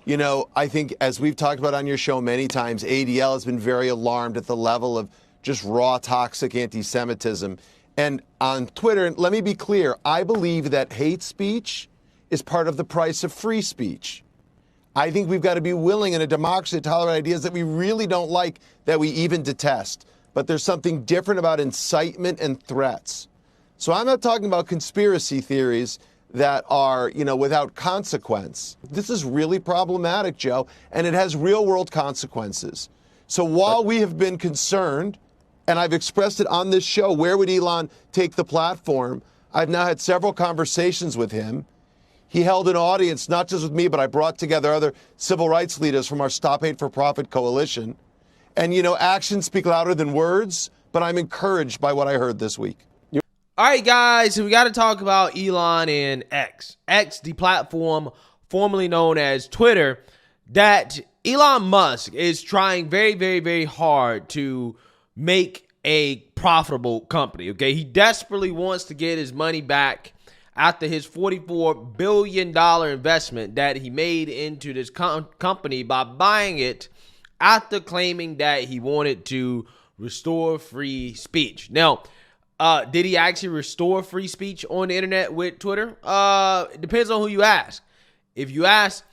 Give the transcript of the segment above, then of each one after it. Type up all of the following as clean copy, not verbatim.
You know, I think as we've talked about on your show many times, ADL has been very alarmed at the level of just raw toxic anti-Semitism. And on Twitter, and let me be clear, I believe that hate speech is part of the price of free speech. I think we've got to be willing in a democracy to tolerate ideas that we really don't like, that we even detest. But there's something different about incitement and threats. So I'm not talking about conspiracy theories that are, you know, without consequence. This is really problematic, Joe, and it has real world consequences. So while we have been concerned, and I've expressed it on this show, where would Elon take the platform? I've now had several conversations with him. He held an audience, not just with me, but I brought together other civil rights leaders from our Stop Hate for Profit coalition. And, you know, actions speak louder than words, but I'm encouraged by what I heard this week. All right, guys, so we got to talk about Elon and X. X, the platform formerly known as Twitter, that Elon Musk is trying very, very, very hard to make a profitable company, okay? He desperately wants to get his money back after his $44 billion investment that he made into this company by buying it after claiming that he wanted to restore free speech. Now, did he actually restore free speech on the internet with Twitter? It depends on who you ask. If you ask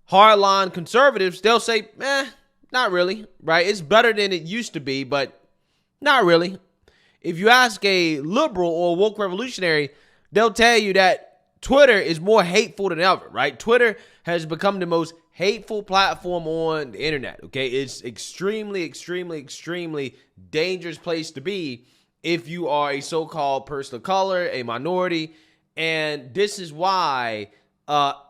hardline conservatives, they'll say, not really, right? It's better than it used to be, but not really. If you ask a liberal or woke revolutionary, they'll tell you that Twitter is more hateful than ever, right? Twitter has become the most hateful platform on the internet, okay? It's extremely, extremely, extremely dangerous place to be if you are a so-called person of color, a minority, and this is why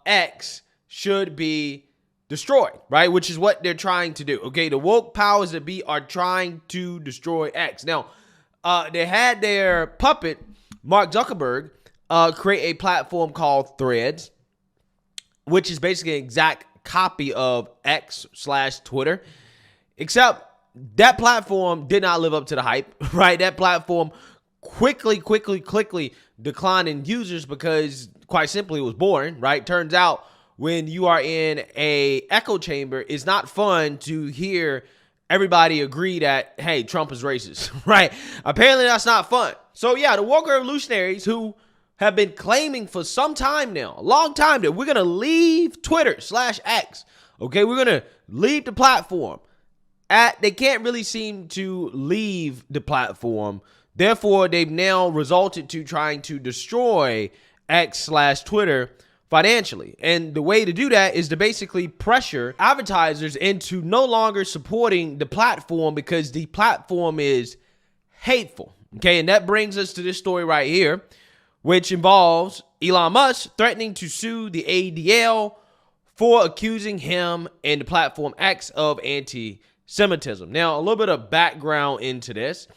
X should be destroyed, right? Which is what they're trying to do, okay? The woke powers that be are trying to destroy X. Now, they had their puppet, Mark Zuckerberg, create a platform called Threads, which is basically an exact copy of X/Twitter, except that platform did not live up to the hype, right? That platform quickly declined in users because, quite simply, it was boring, right? Turns out when you are in a echo chamber, it's not fun to hear everybody agree that, hey, Trump is racist, right? Apparently that's not fun. So yeah, the woke revolutionaries who have been claiming for some time now, a long time, that we're going to leave Twitter/X, okay? We're going to leave the platform. They can't really seem to leave the platform. Therefore, they've now resulted to trying to destroy X/Twitter financially. And the way to do that is to basically pressure advertisers into no longer supporting the platform because the platform is hateful. Okay, and that brings us to this story right here, which involves Elon Musk threatening to sue the ADL for accusing him and the platform X of anti-Semitism. Now, a little bit of background into this.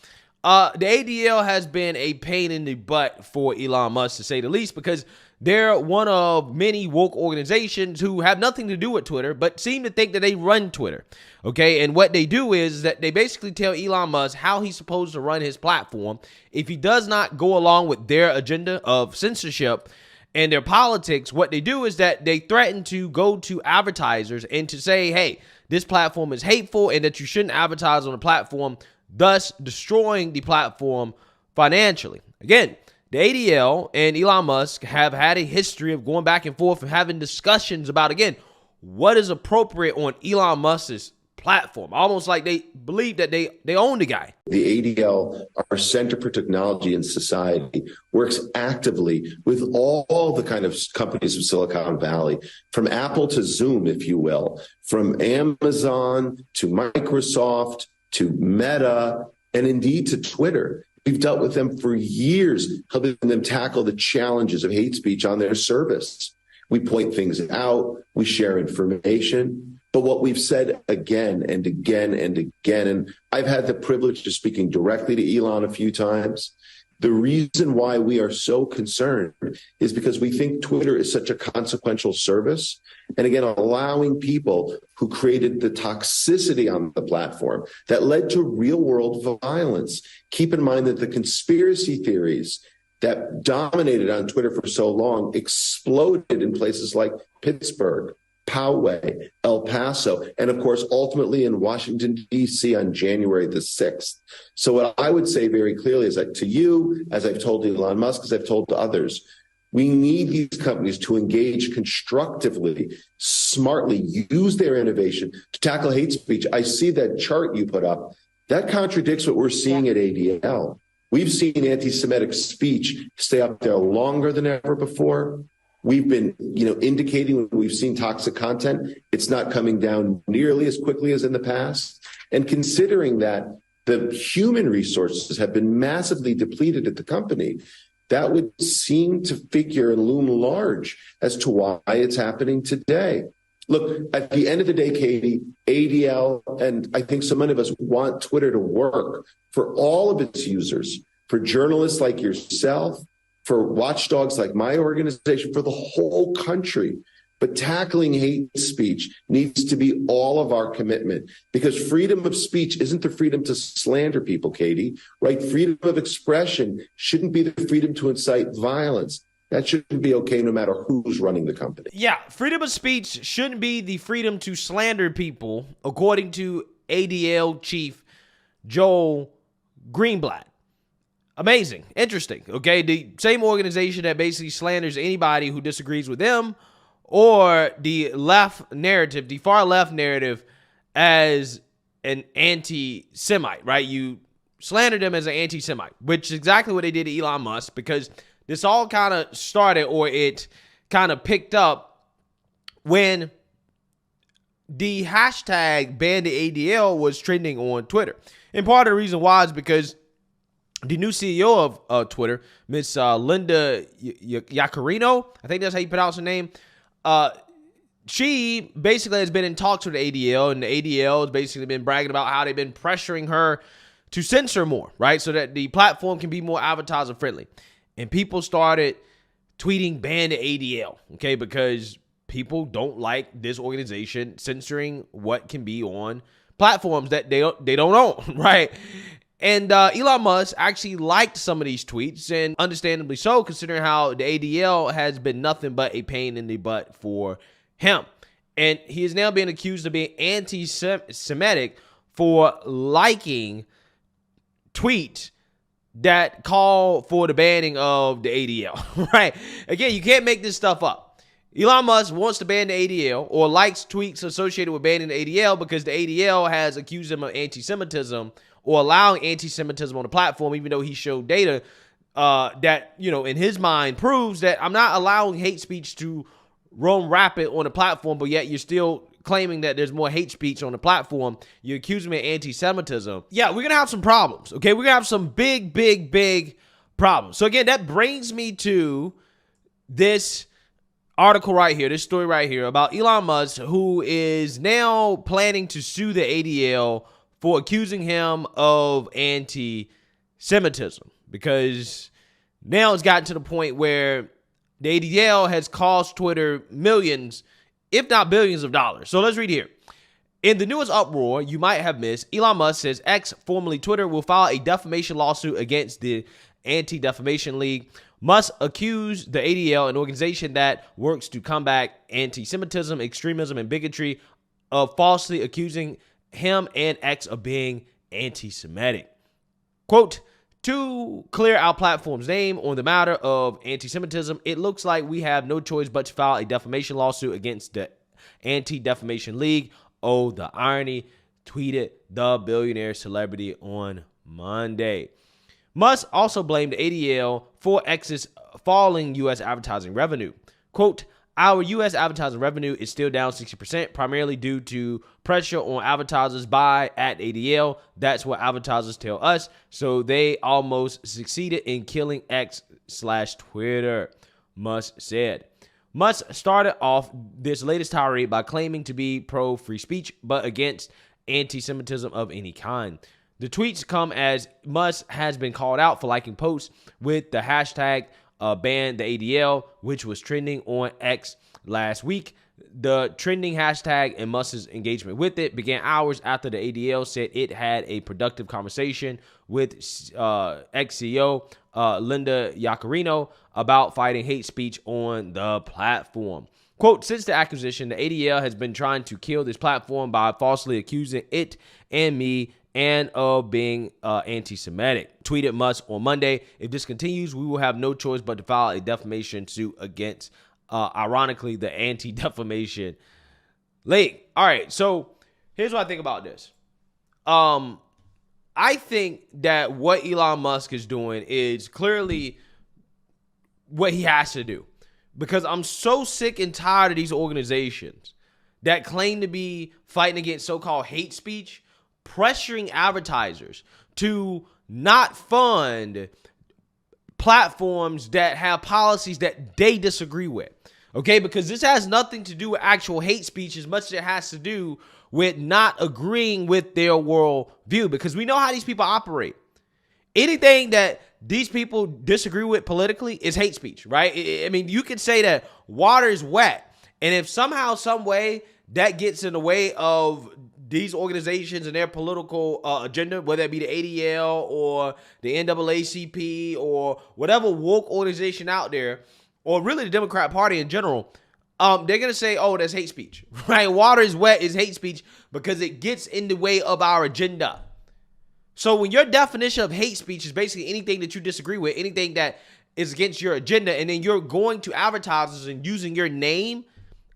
The ADL has been a pain in the butt for Elon Musk, to say the least, because they're one of many woke organizations who have nothing to do with Twitter, but seem to think that they run Twitter, okay? And what they do is that they basically tell Elon Musk how he's supposed to run his platform. If he does not go along with their agenda of censorship and their politics, what they do is that they threaten to go to advertisers and to say, hey, this platform is hateful and that you shouldn't advertise on the platform, thus destroying the platform financially. Again, the ADL and Elon Musk have had a history of going back and forth and having discussions about, again, what is appropriate on Elon Musk's platform. Almost like they believe that they own the guy. The ADL, our Center for Technology and Society, works actively with all the kind of companies of Silicon Valley, from Apple to Zoom, if you will, from Amazon to Microsoft to Meta, and indeed to Twitter. We've dealt with them for years, helping them tackle the challenges of hate speech on their service. We point things out, we share information, but what we've said again and again and again, and I've had the privilege of speaking directly to Elon a few times, the reason why we are so concerned is because we think Twitter is such a consequential service. And again, allowing people who created the toxicity on the platform that led to real world violence. Keep in mind that the conspiracy theories that dominated on Twitter for so long exploded in places like Pittsburgh, Poway, El Paso, and of course, ultimately in Washington, D.C. on January the 6th. So what I would say very clearly is that to you, as I've told Elon Musk, as I've told to others, we need these companies to engage constructively, smartly, use their innovation to tackle hate speech. I see that chart you put up. That contradicts what we're seeing at ADL. We've seen anti-Semitic speech stay up there longer than ever before. We've been, indicating when we've seen toxic content, it's not coming down nearly as quickly as in the past. And considering that the human resources have been massively depleted at the company, that would seem to figure and loom large as to why it's happening today. Look, at the end of the day, Katie, ADL, and I think so many of us want Twitter to work for all of its users, for journalists like yourself, for watchdogs like my organization, for the whole country. But tackling hate speech needs to be all of our commitment, because freedom of speech isn't the freedom to slander people, Katie, right? Freedom of expression shouldn't be the freedom to incite violence. That shouldn't be okay no matter who's running the company. Yeah, freedom of speech shouldn't be the freedom to slander people, according to ADL chief Joel Greenblatt. Amazing. Interesting. Okay, the same organization that basically slanders anybody who disagrees with them, or the left narrative, the far left narrative, as an anti-Semite, right? You slander them as an anti-Semite, which is exactly what they did to Elon Musk, because this all kind of started, or it kind of picked up when the hashtag ban the ADL was trending on Twitter. And part of the reason why is because the new CEO of Twitter, Miss Linda Yaccarino, I think that's how you pronounce her name, she basically has been in talks with the ADL, and the ADL has basically been bragging about how they've been pressuring her to censor more, right? So that the platform can be more advertiser friendly. And people started tweeting ban the ADL, okay, because people don't like this organization censoring what can be on platforms that they don't own, right? And Elon Musk actually liked some of these tweets, and understandably so, considering how the ADL has been nothing but a pain in the butt for him. And he is now being accused of being anti-Semitic for liking tweets that call for the banning of the ADL, right? Again, you can't make this stuff up. Elon Musk wants to ban the ADL, or likes tweets associated with banning the ADL, because the ADL has accused him of anti-Semitism, or allowing anti-Semitism on the platform, even though he showed data that, in his mind proves that I'm not allowing hate speech to roam rapid on the platform, but yet you're still claiming that there's more hate speech on the platform. You're accusing me of anti-Semitism. Yeah, we're going to have some problems, okay? We're going to have some big, big, big problems. So again, that brings me to this article right here, this story right here about Elon Musk, who is now planning to sue the ADL for accusing him of anti-Semitism, because now it's gotten to the point where the ADL has cost Twitter millions, if not billions of dollars. So let's read here. In the newest uproar you might have missed, Elon Musk says X, formerly Twitter, will file a defamation lawsuit against the Anti-Defamation League. Musk accused the ADL, an organization that works to combat anti-Semitism, extremism, and bigotry, of falsely accusing him and X of being anti-Semitic. Quote, to clear our platform's name on the matter of anti-Semitism, it looks like we have no choice but to file a defamation lawsuit against the Anti-Defamation League. Oh, the irony, tweeted the billionaire celebrity on Monday. Musk also blamed the ADL for X's falling U.S. advertising revenue. Quote, our U.S. advertising revenue is still down 60%, primarily due to pressure on advertisers by at ADL. That's what advertisers tell us. So they almost succeeded in killing X/Twitter, Musk said. Musk started off this latest tirade by claiming to be pro-free speech, but against anti-Semitism of any kind. The tweets come as Musk has been called out for liking posts with the hashtag ban the ADL, which was trending on X last week. The trending hashtag and Musk's engagement with it began hours after the ADL said it had a productive conversation with ex-CEO Linda Yaccarino about fighting hate speech on the platform. Quote, since the acquisition, the ADL has been trying to kill this platform by falsely accusing it and me and of being anti-Semitic. Tweeted Musk on Monday, if this continues, we will have no choice but to file a defamation suit against, ironically, the Anti-Defamation League. All right, so here's what I think about this. I think that what Elon Musk is doing is clearly what he has to do. Because I'm so sick and tired of these organizations that claim to be fighting against so-called hate speech, pressuring advertisers to not fund platforms that have policies that they disagree with. Okay, because this has nothing to do with actual hate speech as much as it has to do with not agreeing with their world view. Because we know how these people operate. Anything that these people disagree with politically is hate speech, right? I mean, you could say that water is wet. And if somehow, some way that gets in the way of these organizations and their political agenda, whether it be the ADL or the NAACP or whatever woke organization out there, or really the Democrat Party in general, they're going to say, oh, that's hate speech, right? Water is wet is hate speech because it gets in the way of our agenda. So when your definition of hate speech is basically anything that you disagree with, anything that is against your agenda, and then you're going to advertisers and using your name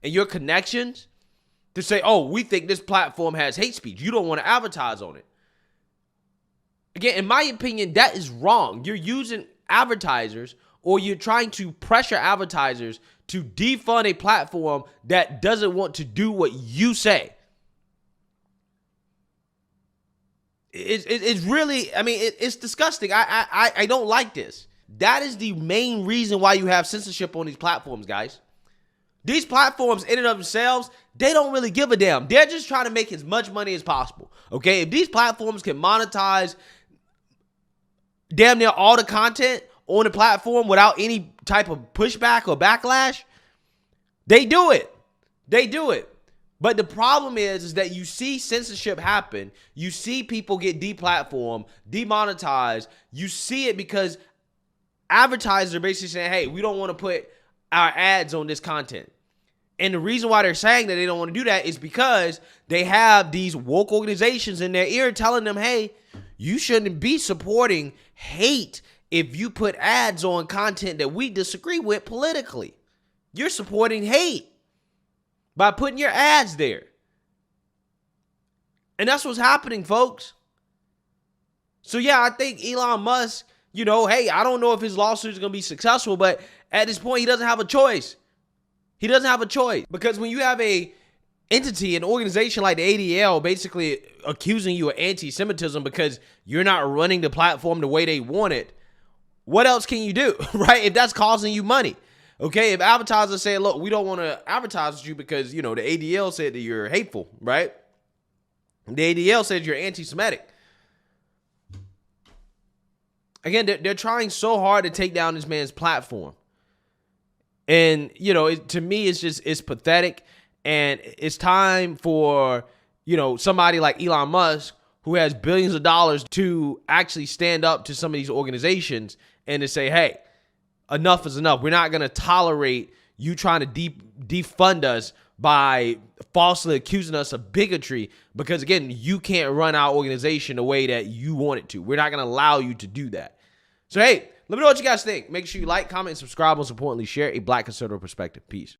and your connections to say, oh, we think this platform has hate speech. You don't want to advertise on it. Again, in my opinion, that is wrong. You're using advertisers, or you're trying to pressure advertisers to defund a platform that doesn't want to do what you say. It's really, I mean, it's disgusting. I don't like this. That is the main reason why you have censorship on these platforms, guys. These platforms in and of themselves, they don't really give a damn. They're just trying to make as much money as possible. Okay, if these platforms can monetize damn near all the content on the platform without any type of pushback or backlash, they do it. They do it. But the problem is that you see censorship happen. You see people get deplatformed, demonetized. You see it because advertisers are basically saying, hey, we don't want to put our ads on this content. And the reason why they're saying that they don't want to do that is because they have these woke organizations in their ear telling them, hey, you shouldn't be supporting hate if you put ads on content that we disagree with politically. You're supporting hate by putting your ads there. And that's what's happening, folks. So yeah, I think Elon Musk, hey, I don't know if his lawsuit is going to be successful, but at this point, he doesn't have a choice. He doesn't have a choice. Because when you have an organization like the ADL basically accusing you of anti-Semitism because you're not running the platform the way they want it, what else can you do, right? If that's causing you money. Okay, if advertisers say, look, we don't want to advertise with you because, the ADL said that you're hateful, right? The ADL said you're anti-Semitic. Again, they're trying so hard to take down this man's platform. And, to me, it's pathetic. And it's time for, somebody like Elon Musk, who has billions of dollars, to actually stand up to some of these organizations and to say, hey, enough is enough. We're not going to tolerate you trying to defund us by falsely accusing us of bigotry because, again, you can't run our organization the way that you want it to. We're not going to allow you to do that. So, hey, let me know what you guys think. Make sure you like, comment, and subscribe. Most importantly, share a Black conservative perspective. Peace.